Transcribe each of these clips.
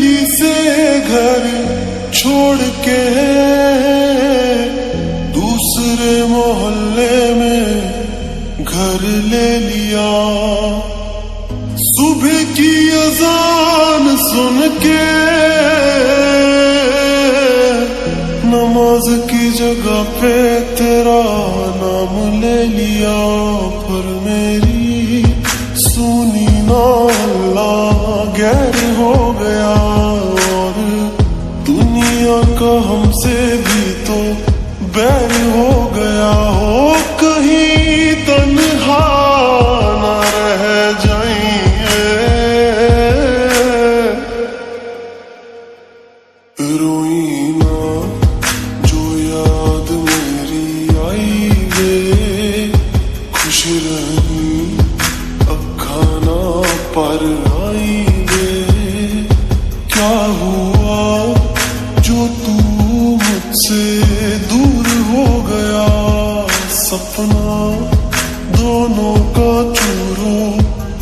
गली से घर छोड़ के दूसरे मोहल्ले में घर ले लिया। सुबह की अजान सुन के नमाज की जगह पे तेरा नाम ले लिया। पर मेरी सुनी ना अल्लाह गैर हो गया, और दुनिया का हमसे भी तो बैर हो गया। हो कहीं तन्हा न रह जाइए, रोई ना जो याद मेरी आई वे, खुश रही अखा ना पर आई वे। क्या हुआ जो तू मुझसे दूर हो गया, सपना दोनों का चूरो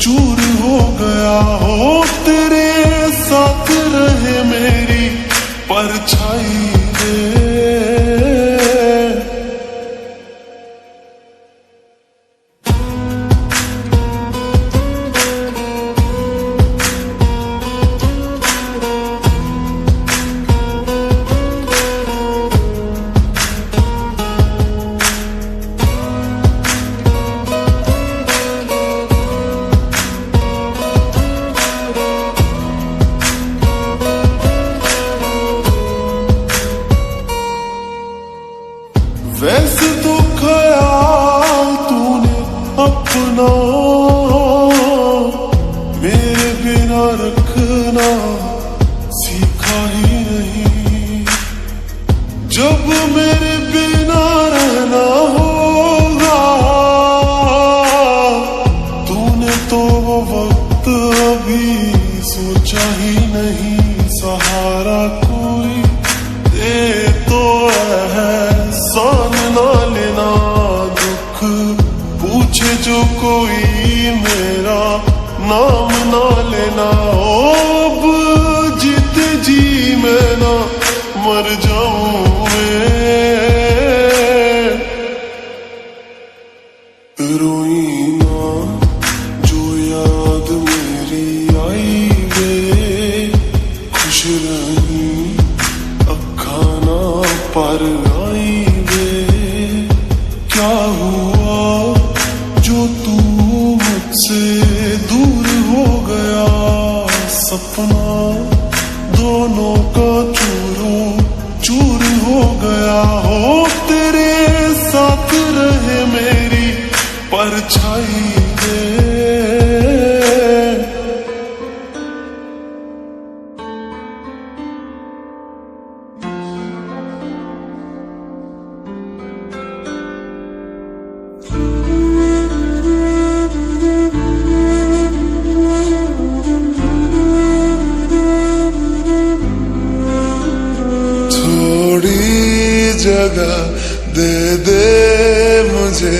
चूर हो गया। हो तेरे साथ रहे मेरी परछाई रे। वैसे तो ख्याल तूने अपना मेरे बिना रखना सीखा ही नहीं। जब मेरे बिना रहना होगा, तूने तो वो वक्त अभी सोचा ही नहीं। सहारा कोई दे तो एहसान ना लेना, दुख पूछे जो कोई मेरा नाम ना लेना। अब जीते जी मैं ना मर जाऊं मैं, रोई ना जो याद मेरी आई वे, खुश रही अखा ना पर आई वे। क्या हुआ जो तू मुझसे दूर हो गया, सपना दोनों का चूरो चूर हो गया। हो तेरे साथ रहे मेरी परछाई रे। जगह दे दे मुझे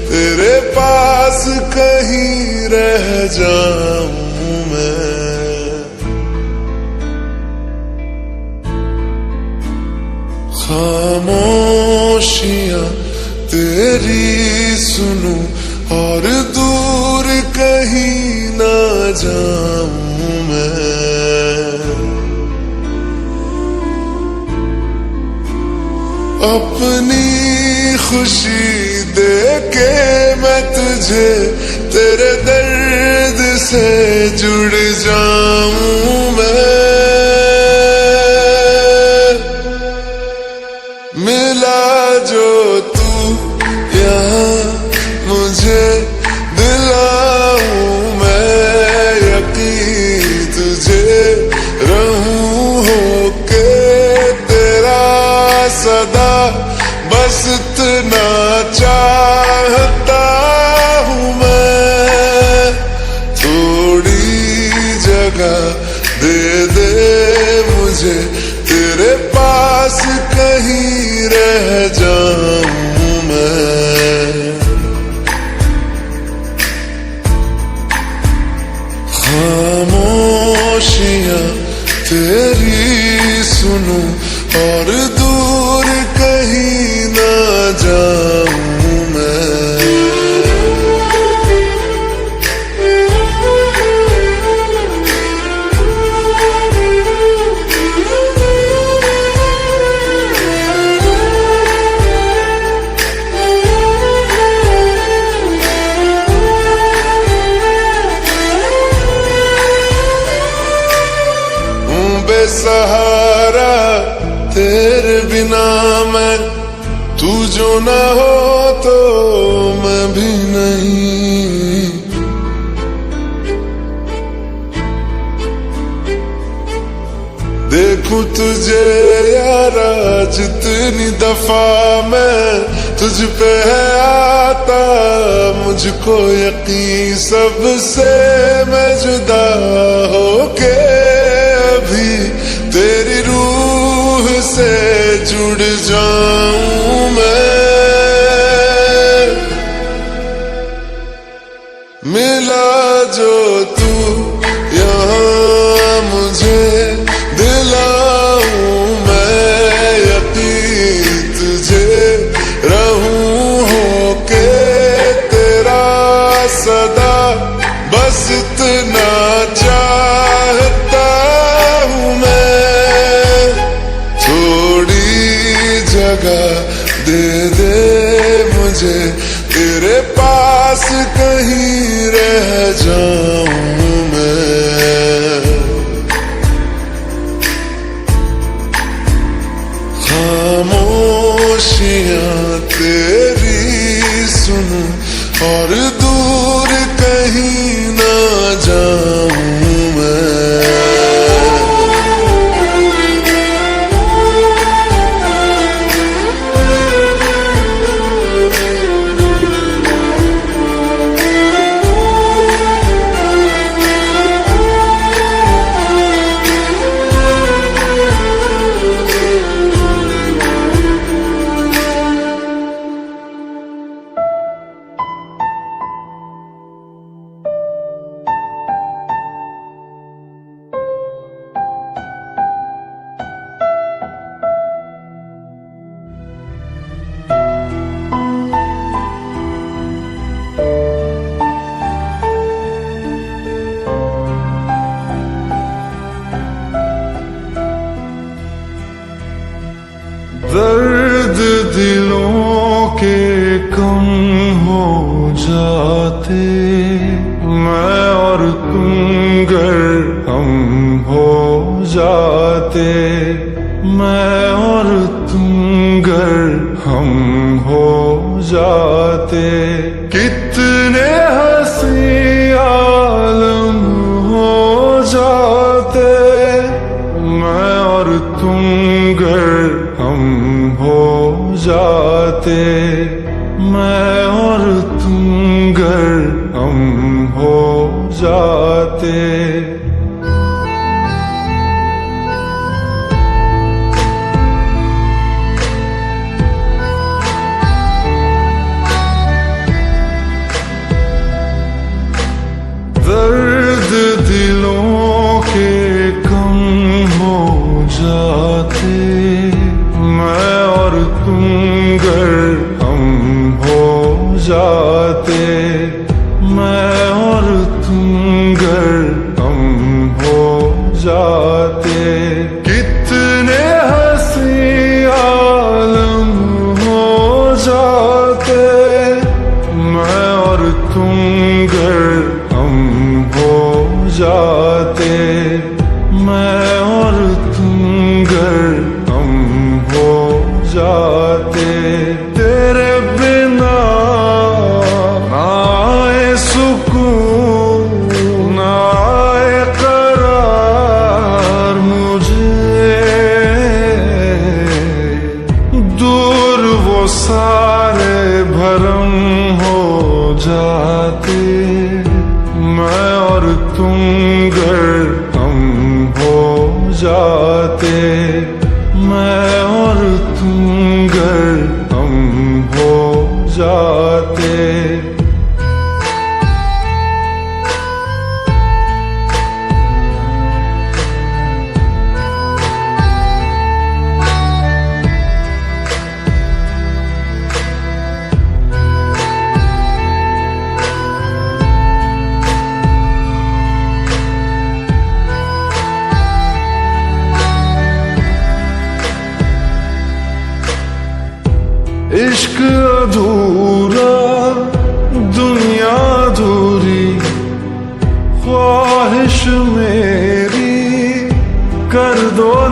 तेरे पास, कहीं रह जाऊं मैं। खामोशियां तेरी सुनूं और दूर कहीं ना जाऊं मैं। अपनी खुशी दे के मैं तुझे तेरे दर्द से जुड़ जाऊं मैं। मिला जो तू यहाँ मुझे दिलाऊं मैं यकीन तुझे रहूं होके तेरा सदा। बस इतना चाहता हूँ मैं, थोड़ी जगह दे दे मुझे तेरे पास, कहीं रह जाऊं मैं। खामोशियां तेरी सुनूं और दूर कहीं ना जाऊं मैं। बेसहारा तेरे बिना मैं, तू जो ना हो तो मैं भी नहीं। देखूं तुझे यारा जितनी दफा मैं तुझ पे है आता, मुझको यकीन सबसे मैं जुदा होके भी तेरी रूह से जुड़ जाऊं मैं। मिला जो तू यहाँ मुझे दिलाऊं मैं यकीन तुझे रहूं होके तेरा सदा, बस इतना चाहता हूँ मैं। थोड़ी जगह दे दे मुझे, तेरे पास कहीं रह जाऊं मैं। खामोशियां तेरी सुनूं और दूर कहीं ना जाऊं मैं। दर्द दिलों के कम हो जाते, मैं और तुम गर हम हो जाते, मैं और तुम गर हम हो जाते। कितने हंसी आलम हो जाते, मैं और तुम गर हम हो जाते, मैं और तुम गर हम हो जाते। दर्द दिलों के कम हो जाते, मैं और तुम गर हम हो जाते, मैं और तुम गर हम हो जाते। कितने हंसी आलम हो जाते, मैं और तुम गर हम हो जाते, मैं और तुम गर हम हो जाते। तेरे बिना ना आए सुकून, ना आए करार मुझे, दूर वो सारे भरम हो जाते, मैं और तुम गर हम हो जाते, मैं और तुम गर हम हो जाते।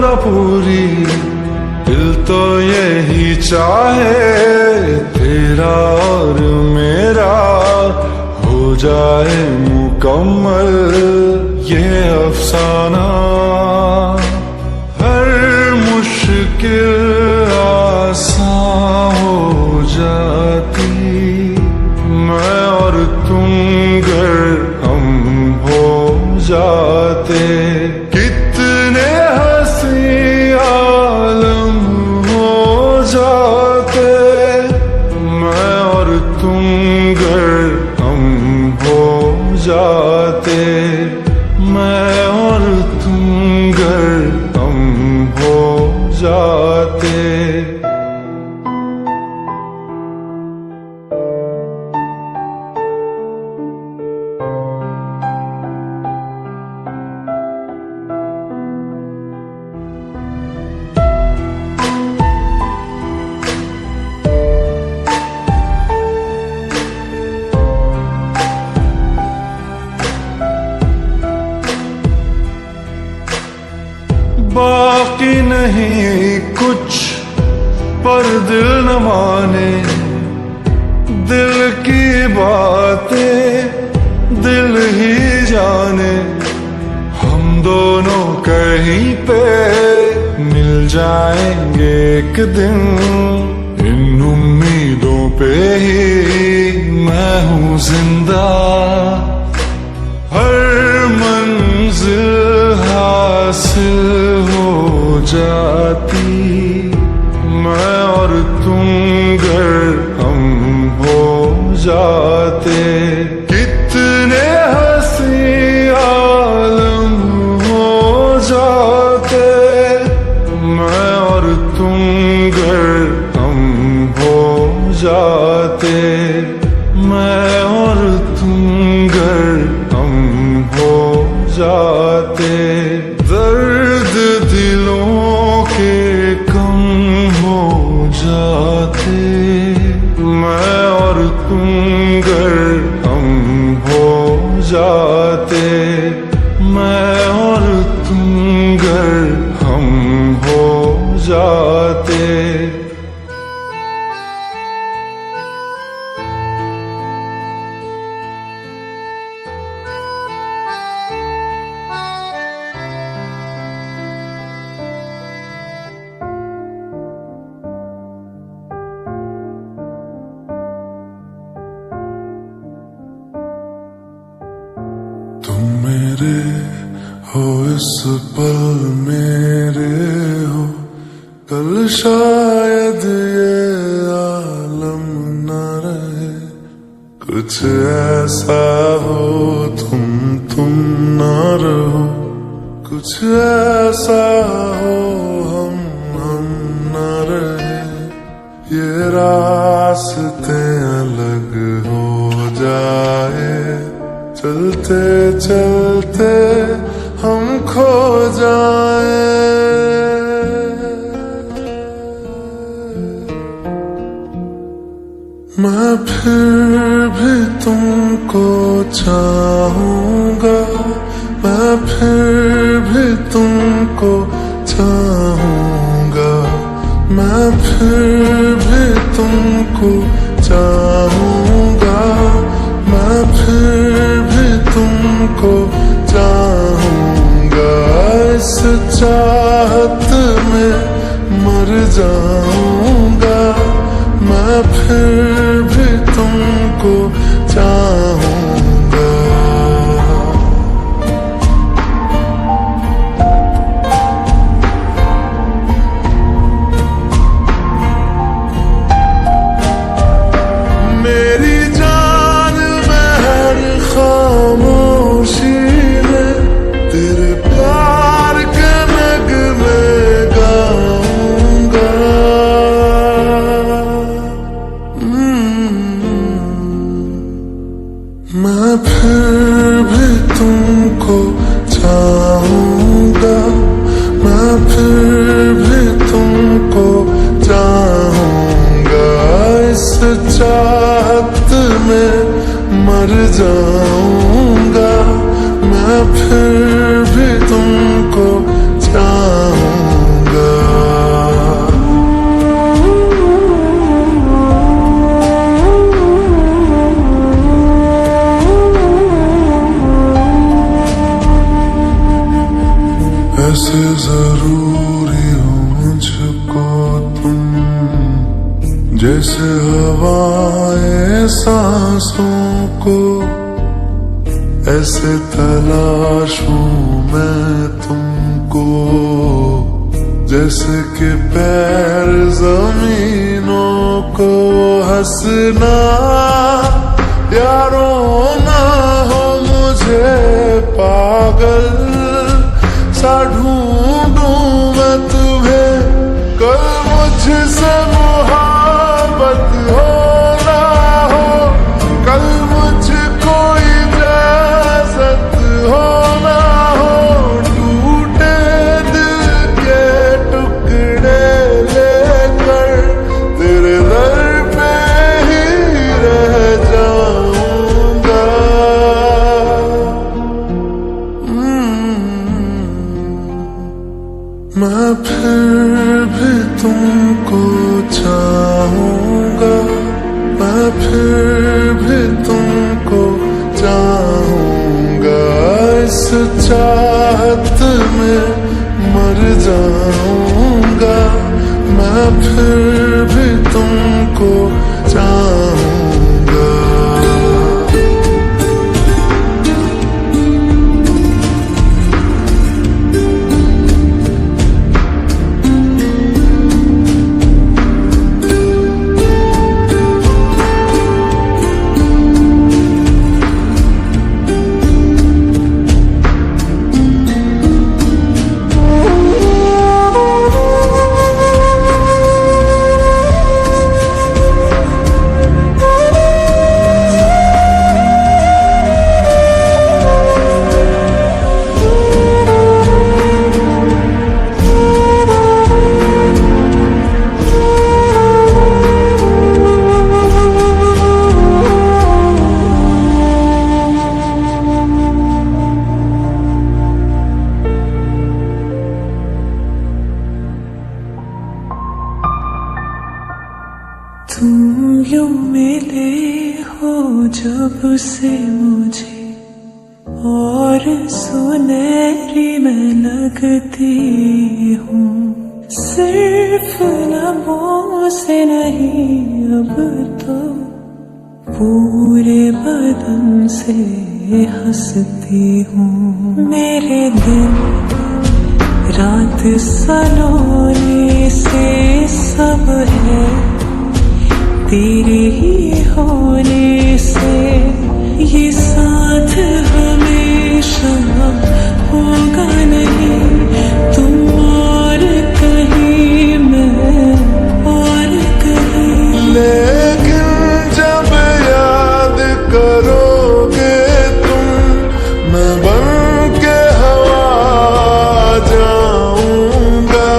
ना पूरी, दिल तो यही चाहे तेरा और मेरा हो जाए मुकम्मल ये अफसाना। हर मुश्किल आसान हो जाती, मैं और तुम गर हम हो जाते। कितने हंसी आलम हो जाते, मैं और तुम गर हम हो जाते। मैं और तुम गर हम हो जाते। बाकी नहीं कुछ पर दिल न माने, दिल की बातें दिल ही जाने। हम दोनों कहीं पे मिल जाएंगे एक दिन, इन उम्मीदों पे ही मैं हूँ जिंदा। हर मंजिल हासिल हो जाती, मैं और तुम गर हम हो जाते। कितने हंसी आलम हो जाते, मैं और तुम गर हम हो जाते। मैं और तुम गर हम हो जाते। दर्द दिलों के कम हो जाते, मैं और तुम गर हम हो जाते। मैं और तुम गर हम हो जाते। तुम मेरे हो इस पल मेरे हो, कल शायद ये आलम न रहे। कुछ ऐसा हो तुम न रहो, कुछ ऐसा हो हम न रहे। ये रास्ते अलग हो जाए, चलते चलते हम खो जाए। मैं फिर भी तुमको चाहूंगा, मैं फिर भी तुमको चाहूंगा। मैं फिर भी तुमको चाहूंगा, मैं फिर भी तुमको चाहूंगा। इस चाहत में मर जाऊंगा, मैं फिर भी तुमको चाहूंगा। मेरी जान में हर खामोशी में तेरे प्यार के नगमे गाऊंगा। मैं फिर भी तुमको चाहूंगा, मैं फिर भी तुमको चाहूंगा। इस चाहत में मर जाऊंगा, मैं फिर भी तुमको चाहूंगा। जरूरी हो मुझको तुम, जैसे हवाएं सांसों को, ऐसे तलाशूं मैं तुमको, जैसे कि पैर जमीनों को। हंसना यारो ना हो मुझे पागल सा ढूंढूं मैं तुम्हें, कल मुझसे मोहब्बत हो ना हो, कल मुझको इजाजत हो ना हो, टूटे दिल के टुकड़े लेकर तेरे दर पे ही रह जाऊंगा। मैं फिर भी तुमको चाहूंगा, मैं फिर भी तुमको चाहूंगा, इस चाहत में मर जाऊंगा। मैं फिर भी तुमको चाहूंगा। तुम यूं मिले हो जब से मुझे, और सुनहरी मैं लगती हूँ। सिर्फ लबों से नहीं अब तो पूरे बदन से हंसती हूँ। मेरे दिन रात सलोने से सब है तेरे ही होने से, ये साथ हमेशा होगा नहीं, तुम और कहीं मैं और कहीं। लेकिन जब याद करोगे तुम, मैं बन के हवा जाऊंगा।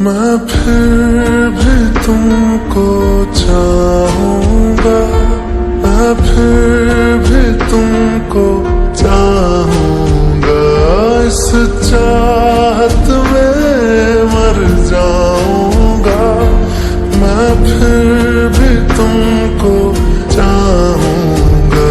मैं फिर भी तुमको चाहूंगा, मैं फिर भी तुमको चाहूंगा, इस चाहत में मर जाऊंगा। मैं फिर भी तुमको चाहूंगा।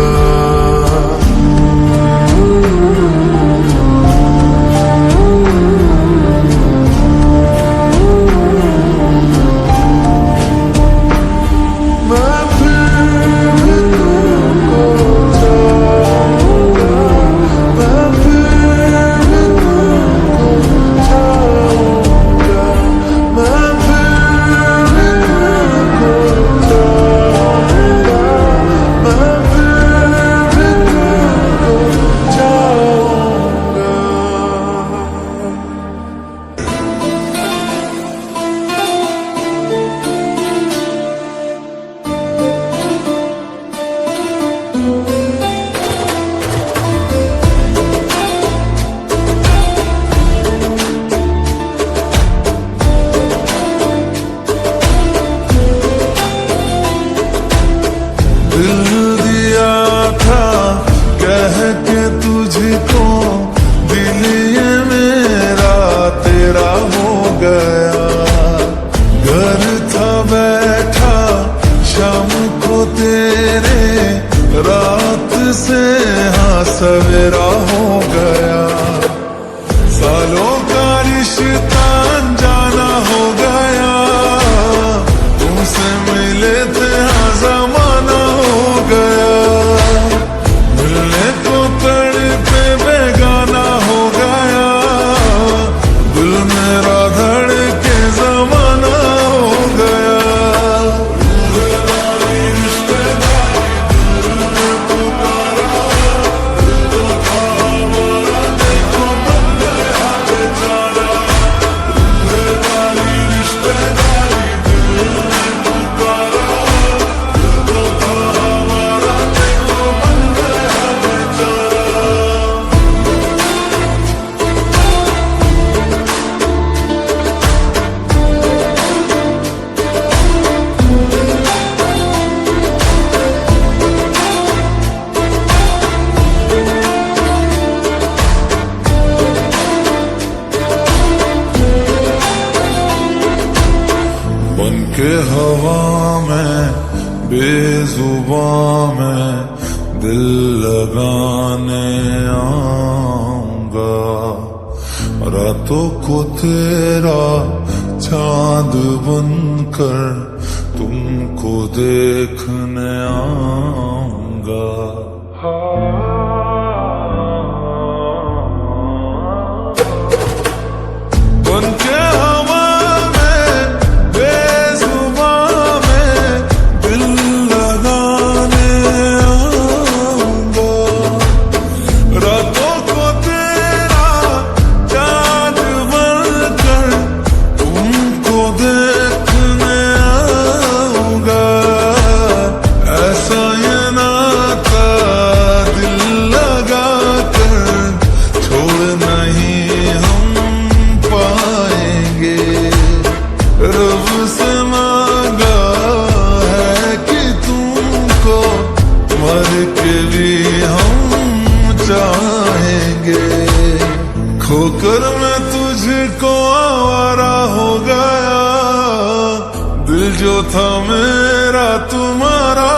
रात से हाँ सवेरा हो गया, सालों का रिश्ता अनजाना हो गया, तुमसे मिले थे हाँ जमाना हो गया, मिलने को तड़पे बेगाना हो गया, दिल मेरा धड़के जमाना हो गया। बन के हवा में बेजुबां में दिल लगाने आऊंगा, रातों को तेरा चांद बनकर तुमको देखने आऊंगा। बन के खोकर मैं तुझको आवारा हो गया, दिल जो था मेरा तुम्हारा